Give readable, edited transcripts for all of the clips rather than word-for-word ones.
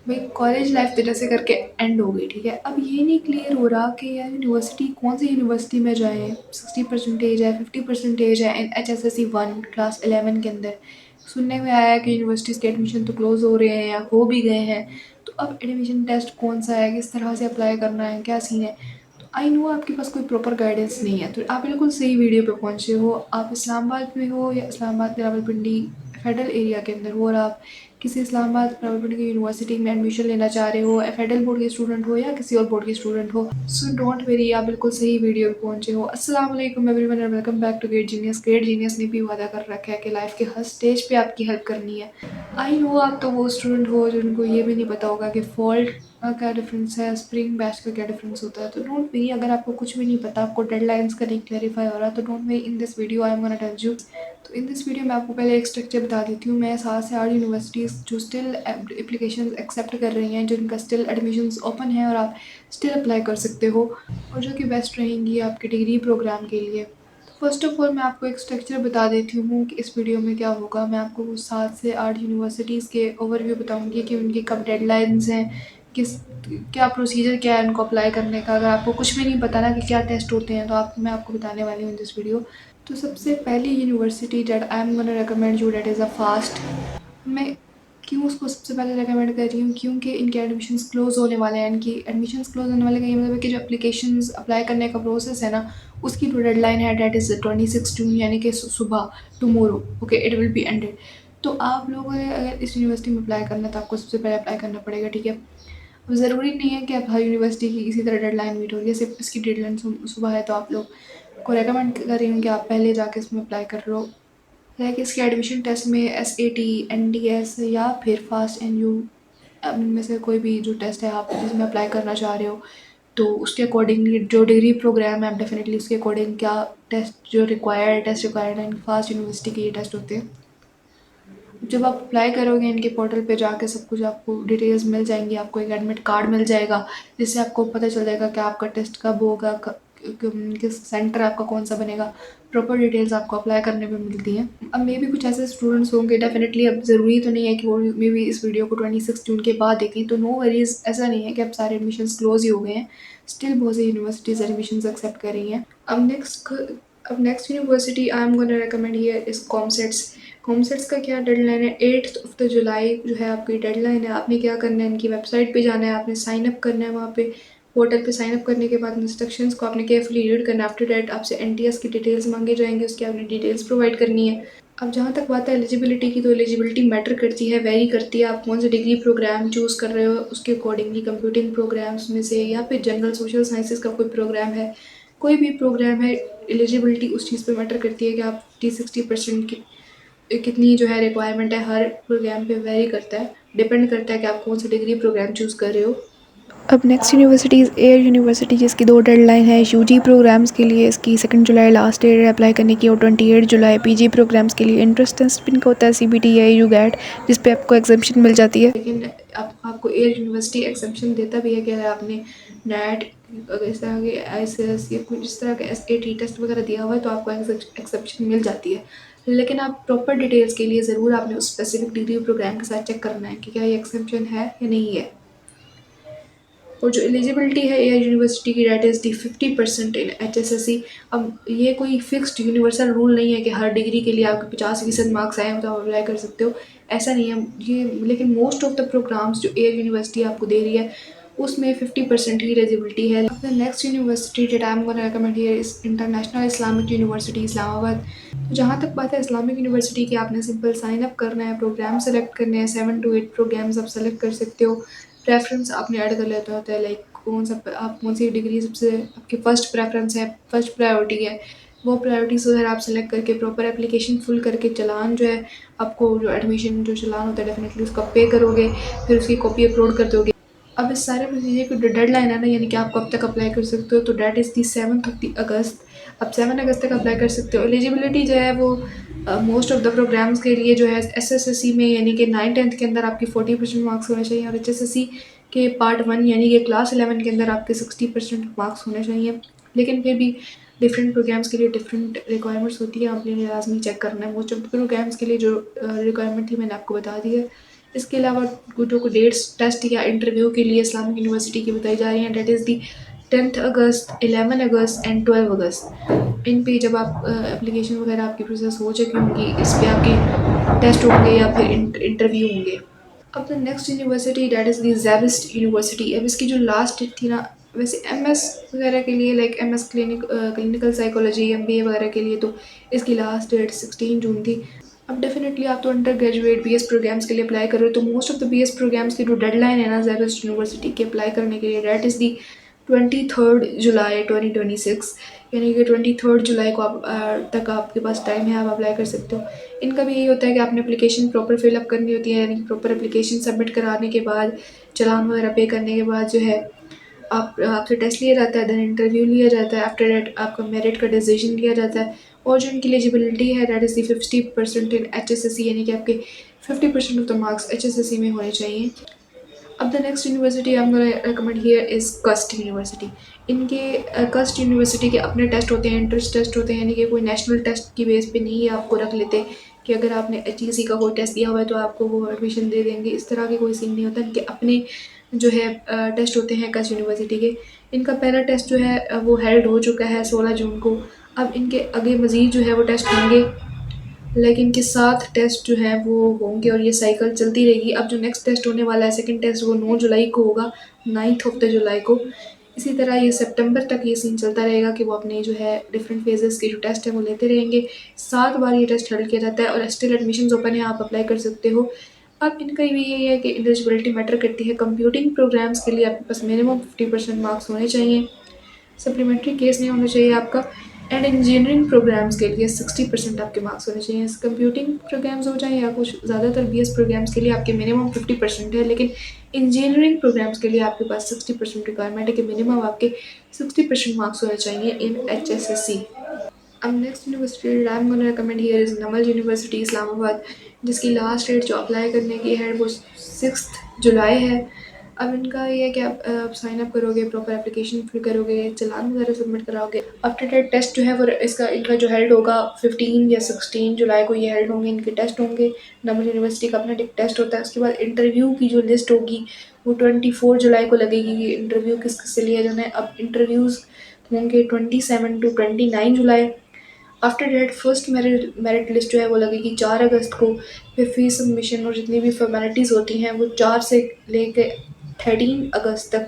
भाई college life तो जैसे करके एंड हो गई, ठीक है। अब ये नहीं क्लियर हो रहा कि यार यूनिवर्सिटी कौन सी यूनिवर्सिटी में जाए। 60% है, 50% है इन HSSC 1 क्लास 11 के अंदर। सुनने में आया है कि यूनिवर्सिटीज़ के एडमिशन तो क्लोज हो रहे हैं या हो भी गए हैं। तो अब एडमिशन टेस्ट कौन सा है, किस तरह से अप्लाई करना है, क्या सीन है। तो आई नो आपके पास कोई प्रॉपर गाइडेंस नहीं है, तो आप बिल्कुल सही वीडियो पे पहुंचे हो। आप इस्लामाबाद में हो या इस्लामाबाद रावलपिंडी फेडरल एरिया के अंदर हो, और आप किसी इस्लामाबाद रावलपिंडी की यूनिवर्सिटी में एडमिशन लेना चाह रहे हो, फेडरल बोर्ड के स्टूडेंट हो या किसी और बोर्ड के स्टूडेंट हो, सो डोंट वेरी, आप बिल्कुल सही वीडियो पे पहुंचे हो। अस्सलाम वालेकुम everyone and welcome back to Great Genius. Great Genius ने भी वादा कर रखा है कि लाइफ के हर स्टेज पे आपकी हेल्प करनी है। आई नो आप तो वो स्टूडेंट हो जिनको ये भी नहीं पता होगा कि फॉल्ट का क्या डिफरेंस है, स्प्रिंग बैच का क्या डिफरेंस होता है। तो डोंट वरी, अगर आपको कुछ भी नहीं पता, आपको डेडलाइंस का नहीं क्लैरिफाई हो रहा, तो don't worry, in this video I am gonna tell you. तो इन दिस वीडियो में आपको पहले एक स्ट्रक्चर बता देती हूँ। मैं 7 से 8 यूनिवर्सिटीज़ जो स्टिल एप्लीकेशन एक्सेप्ट कर रही हैं, जिनका स्टिल एडमिशन्स ओपन है और आप स्टिल अप्लाई कर सकते हो, और जो कि बेस्ट रहेंगी आपके डिग्री प्रोग्राम के लिए। फर्स्ट ऑफ ऑल मैं आपको एक स्ट्रक्चर बता देती हूँ कि इस वीडियो में क्या होगा। मैं आपको 7 से 8 यूनिवर्सिटीज़ के ओवरव्यू बताऊँगी कि उनकी कब डेडलाइंस हैं, किस क्या प्रोसीजर क्या है उनको अप्लाई करने का। अगर आपको कुछ भी नहीं पता ना कि क्या टेस्ट होते हैं, तो मैं आपको बताने वाली हूँ इन दिस वीडियो। तो सबसे पहली university that I am gonna recommend you, that is a fast. मैं क्यों उसको सबसे पहले रिकमेंड कर रही हूँ, क्योंकि इनके एडमिशन्स क्लोज होने वाले हैं। इनकी एडमिशन्स क्लोज होने वाले का ये मतलब है कि जो एप्लीकेशंस अप्लाई करने का प्रोसेस है ना, उसकी जो डेडलाइन है दैट इज़ 26 जून, यानी कि सुबह, tomorrow, okay, it will be ended. तो आप लोगों ने अगर इस यूनिवर्सिटी में अप्लाई करना है तो आपको सबसे पहले अप्लाई करना पड़ेगा, ठीक है। अब ज़रूरी नहीं है कि आप हर यूनिवर्सिटी की इसी तरह डेडलाइन मीट हो रही है, सिर्फ इसकी डेडलाइन सुबह है, तो आप लोग को रेकमेंड कर रही हूँ कि आप पहले जाके इसमें अप्लाई कर लो। लाइक इसके एडमिशन टेस्ट में SAT, NDS या फिर फास्ट NU में से कोई भी जो टेस्ट है आप जिसमें अप्लाई करना चाह रहे हो, तो उसके अकॉर्डिंगली जो डिग्री प्रोग्राम है आप डेफिनेटली उसके अकॉर्डिंग क्या टेस्ट जो रिक्वायर्ड है। फास्ट यूनिवर्सिटी के ये टेस्ट होते हैं। जब आप अप्लाई करोगे इनके पोर्टल पे जाके सब कुछ आपको डिटेल्स मिल जाएंगी, आपको एक एडमिट कार्ड मिल जाएगा जिससे आपको पता चल जाएगा कि आपका टेस्ट कब होगा, किस सेंटर आपका कौन सा बनेगा। प्रॉपर डिटेल्स आपको अप्लाई करने पे मिलती हैं। अब मे भी कुछ ऐसे स्टूडेंट्स होंगे डेफिनेटली, अब ज़रूरी तो नहीं है कि वो मे भी इस वीडियो को 26 जून के बाद देखें, तो नो वरीज, ऐसा नहीं है कि अब सारे एडमिशन क्लोज ही हो गए हैं। स्टिल बहुत सी यूनिवर्सिटीज़ एडमिशन एक्सेप्ट कर रही हैं। अब next university I am gonna recommend here is COMSATS. COMSATS का क्या डेडलाइन है, 8 जुलाई जो है आपकी डेडलाइन है। आपने क्या करना है, इनकी वेबसाइट पे जाना है, आपने साइन अप करना है। वहाँ पे पोर्टल पे साइन अप करने के बाद इंस्ट्रक्शंस को आपने केयरफुली रीड करना है। आफ्टर डैट आपसे NTS की डिटेल्स मांगे जाएंगे, उसकी आपने डिटेल्स प्रोवाइड करनी है। अब जहाँ तक बात है एलिजिबिलिटी की, तो एलिजिबिलिटी मैटर करती है, वेरी करती है। आप कौन सा डिग्री प्रोग्राम चूज़ कर रहे हो उसके अकॉर्डिंगली, कंप्यूटिंग प्रोग्राम्स में से या फिर जनरल सोशल साइंसेज का कोई प्रोग्राम है, कोई भी प्रोग्राम है, एलिजिबिलिटी उस चीज़ पे मैटर करती है कि आप 50-60% की कितनी जो है रिक्वायरमेंट है। हर प्रोग्राम पे वेरी करता है, डिपेंड करता है कि आप कौन सा डिग्री प्रोग्राम चूज़ कर रहे हो। अब next university is air university, जिसकी 2 डेडलाइन है। UG प्रोग्राम्स के लिए इसकी 2 जुलाई लास्ट डेट है अप्लाई करने की, और 28 जुलाई PG प्रोग्राम्स के लिए। इंट्रेंस टेस्ट इनका होता है CBT या UGAT, जिस पे आपको एग्जामेशन मिल जाती है। लेकिन आपको एयर यूनिवर्सिटी एग्जामेशन देता भी है कि अगर आपने नेट, अगर इस तरह के ICS या कुछ इस तरह के SAT टेस्ट वगैरह दिया हुआ है तो आपको एग्जामेशन मिल जाती है। लेकिन आप प्रॉपर डिटेल्स के लिए ज़रूर आपने उस स्पेसिफिक डिग्री प्रोग्राम के साथ चेक करना है कि क्या ये एग्जामेशन है या नहीं है। और जो एलिजिबिलिटी है एयर यूनिवर्सिटी की, date is the 50% in HSSC। अब ये कोई फिक्स्ड यूनिवर्सल रूल नहीं है कि हर डिग्री के लिए आपके 50% मार्क्स आए हो तो आप अप्लाई कर सकते हो, ऐसा नहीं है ये। लेकिन मोस्ट ऑफ द प्रोग्राम्स जो एयर यूनिवर्सिटी आपको दे रही है उसमें 50% ही एलिजिबिलिटी है। The next university that I am gonna recommend here is International Islamic University Islamabad. तो जहाँ तक बात है इस्लामिक यूनिवर्सिटी की, आपने सिंपल साइन अप करना है, प्रोग्राम सेलेक्ट करने हैं, 7 to 8 प्रोग्राम्स आप सेलेक्ट कर सकते हो। प्रेफरेंस आपने ऐड कर लेता होता है, लाइक आप कौन सी डिग्री सबसे आपकी फ़र्स्ट प्रेफरेंस है, फर्स्ट प्रायोरिटी है, वो प्रायोरिटीज़ वगैरह आप सेलेक्ट करके प्रॉपर एप्लीकेशन फुल करके चालान जो है, आपको जो एडमिशन जो चालान होता है डेफिनेटली उसका पे करोगे, फिर उसकी कॉपी अपलोड कर दोगे। अब इस सारे प्रोसीजर की जो डेडलाइन है ना, यानी कि आप कब तक अप्लाई कर सकते हो, तो डेट इज़ दी 7 अगस्त। आप 7 अगस्त तक अप्लाई कर सकते हो। एलिजिबिलिटी जो है वो मोस्ट ऑफ द प्रोग्राम्स के लिए जो है SSSC में, यानी कि 9th-10th के अंदर आपकी 40% मार्क्स होने चाहिए, और HSSC के पार्ट 1 यानी कि क्लास 11 के अंदर आपके 60% मार्क्स होने चाहिए। लेकिन फिर भी डिफरेंट प्रोग्राम्स के लिए डिफरेंट रिक्वायरमेंट्स होती है, आपने लाजमी चेक करना है। मोस्ट ऑफ द प्रोग्राम्स के लिए जो रिक्वायरमेंट थी मैंने आपको बता दी है। इसके अलावा जो को डेट्स टेस्ट या इंटरव्यू के लिए इस्लामिक यूनिवर्सिटी की बताई जा रही हैं, date is the 10 August, 11 August and 12 अगस्त। इन पे जब आप एप्लीकेशन वगैरह आपकी प्रोसेस हो चुकी होंगी, इस पे आपके टेस्ट होंगे या फिर इंटरव्यू होंगे। अब the next university date is the SZABIST university. अब इसकी जो लास्ट डेट थी ना, वैसे एमएस वगैरह के लिए like MS clinical psychology MBA वगैरह के लिए तो इसकी लास्ट डेट 16 जून थी। अब डेफिनेटली आप तो अंडर ग्रेजुएट बीएस प्रोग्राम्स के लिए अप्लाई कर रहे हो, तो most of the BS programs की जो डेडलाइन है ना ज़ेबिस्ट यूनिवर्सिटी के अप्लाई करने के लिए, डेट इज़ दी 23 जुलाई 2026, यानी कि 23 जुलाई को आप तक आपके पास टाइम है, आप अप्लाई कर सकते हो। इनका भी यही होता है कि आपने एप्लीकेशन प्रॉपर फिलअप करनी होती है, यानी प्रॉपर एप्लीकेशन सबमिट कराने के बाद, चालान वगैरह पे करने के बाद जो है आपसे टेस्ट लिया जाता है, देन इंटरव्यू लिया जाता है, आफ्टर दैट आपका मेरिट का डिसीजन लिया जाता है, और जो इनकी एलिजिबिलिटी है that is the 50% in HSSC, यानी कि आपके 50% ऑफ द मार्क्स एचएसएससी में होने चाहिए। अब the next university I am gonna recommend here is कस्ट यूनिवर्सिटी। इनके कस्ट यूनिवर्सिटी के अपने टेस्ट होते हैं, एंट्रेंस टेस्ट होते हैं, यानी कि कोई नेशनल टेस्ट की बेस पे नहीं है आपको रख लेते कि अगर आपने एचईसी का कोई टेस्ट दिया हुआ है तो आपको वो एडमिशन दे देंगे, इस तरह के कोई सीन नहीं होता। इनके अपने जो है टेस्ट होते हैं कस्ट यूनिवर्सिटी के। इनका पहला टेस्ट जो है वो हेल्ड हो चुका है 16 जून को। अब इनके आगे मज़ीद जो है वो टेस्ट होंगे, लेकिन इनके 7 टेस्ट जो हैं वो होंगे और ये साइकिल चलती रहेगी। अब जो नेक्स्ट टेस्ट होने वाला है सेकंड टेस्ट, वो 9 जुलाई को होगा, 9th ऑफ द जुलाई को। इसी तरह ये सितंबर तक ये सीन चलता रहेगा कि वो अपने जो है डिफरेंट फेजेस के जो टेस्ट हैं वो लेते रहेंगे। 7 बार ये टेस्ट हेल्ड किया जाता है और स्टिल एडमिशन्स ओपन है, आप अप्लाई कर सकते हो। अब इनका भी यही है कि एलिजिबिलिटी मैटर करती है। कंप्यूटिंग प्रोग्राम्स के लिए आपके पास मिनिमम 50% मार्क्स होने चाहिए, सप्लीमेंट्री केस नहीं होना चाहिए आपका, एंड इंजीनियरिंग प्रोग्राम्स के लिए 60% आपके मार्क्स होने चाहिए। कंप्यूटिंग प्रोग्राम्स हो जाए या कुछ ज़्यादातर बीएस प्रोग्राम्स के लिए आपके मिनिमम 50% है, लेकिन इंजीनियरिंग प्रोग्राम्स के लिए आपके पास 60% रिक्वायरमेंट है कि मिनिमम आपके 60% मार्क्स होने चाहिए इन एचएसएससी। अब next university I am gonna recommend here is NUML university Islamabad, जिसकी लास्ट डेट जो अप्लाई करने की है वो 6 जुलाई है। अब इनका ये है कि आप साइन अप करोगे, प्रॉपर एप्लीकेशन फिल करोगे, चालान वगैरह सबमिट कराओगे। आफ्टर डेट टेस्ट जो है वो इसका इनका जो हेल्ड होगा 15 या 16 जुलाई को ये हेल्ड होंगे, इनके टेस्ट होंगे। नमल यूनिवर्सिटी का अपना टेस्ट होता है। उसके बाद इंटरव्यू की जो लिस्ट होगी वो 24 जुलाई को लगेगी कि इंटरव्यू किस किस से लिया जाना है। अब इंटरव्यूज़ होंगे 27 to 29 जुलाई। After that first merit list जो है वो लगेगी 4 अगस्त को। फिर फीस सबमिशन और जितनी भी फॉर्मेलिटीज़ होती हैं वो 4 से लेके 13 अगस्त तक,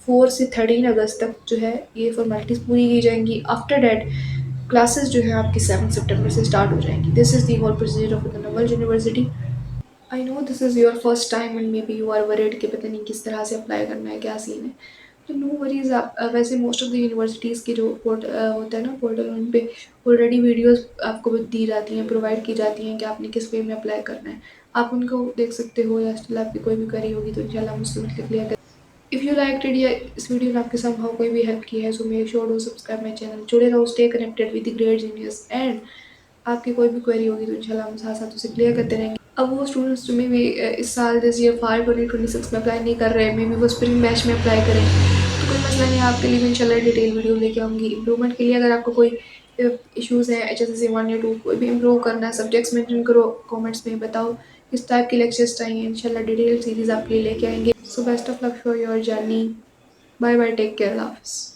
4 से 13 अगस्त तक जो है ये फॉर्मेलिटीज़ पूरी की जाएंगी। आफ्टर डेट क्लासेस जो है आपकी 7 सितंबर से स्टार्ट हो जाएंगी। This is the whole procedure of the Naval University. I know this is your first time and maybe you are worried कि पता नहीं किस तरह से अप्लाई करना है, क्या सीन है, तो नो वरीज। आप वैसे मोस्ट ऑफ द यूनिवर्सिटीज़ की जो होता है ना पोर्टल, उन पे ऑलरेडी वीडियोस आपको दी जाती हैं, प्रोवाइड की जाती हैं कि आपने किस वे में अप्लाई करना है। आप उनको देख सकते हो, या स्टिल आपकी कोई भी क्वेरी होगी तो इंशाल्लाह मुझसे मिलकर क्लियर कर। इफ़ यू लाइक इट या इस वीडियो ने आपके समहाउ कोई भी हेल्प की है, so make sure to subscribe my channel. जुड़े रहो, stay connected with the great genius, and आपकी कोई भी क्वेरी होगी तो इंशाल्लाह हम साथ साथ उसे क्लियर करते रहेंगे। अब वो स्टूडेंट्स जो मे भी इस साल दिस ईयर फार 2026 में अप्लाई नहीं कर रहे, मे बी वो स्प्रिंग बैच में अप्लाई करें, तो कोई मसला नहीं, आपके लिए भी इंशाल्लाह डिटेल वीडियो लेके आऊँगी इम्प्रूवमेंट के लिए। अगर आपको कोई इश्यूज़ हैं एचएसएससी 1 या 2, कोई भी इम्प्रूव करना है, सब्जेक्ट्स मेंशन करो कमेंट्स में, बताओ किस टाइप के लेक्चर्स चाहिए, इंशाल्लाह डिटेल सीरीज़ आपके लिए लेके आएंगे। So best of luck for your journey. Bye bye, take care, अल्लाह हाफ़िज़।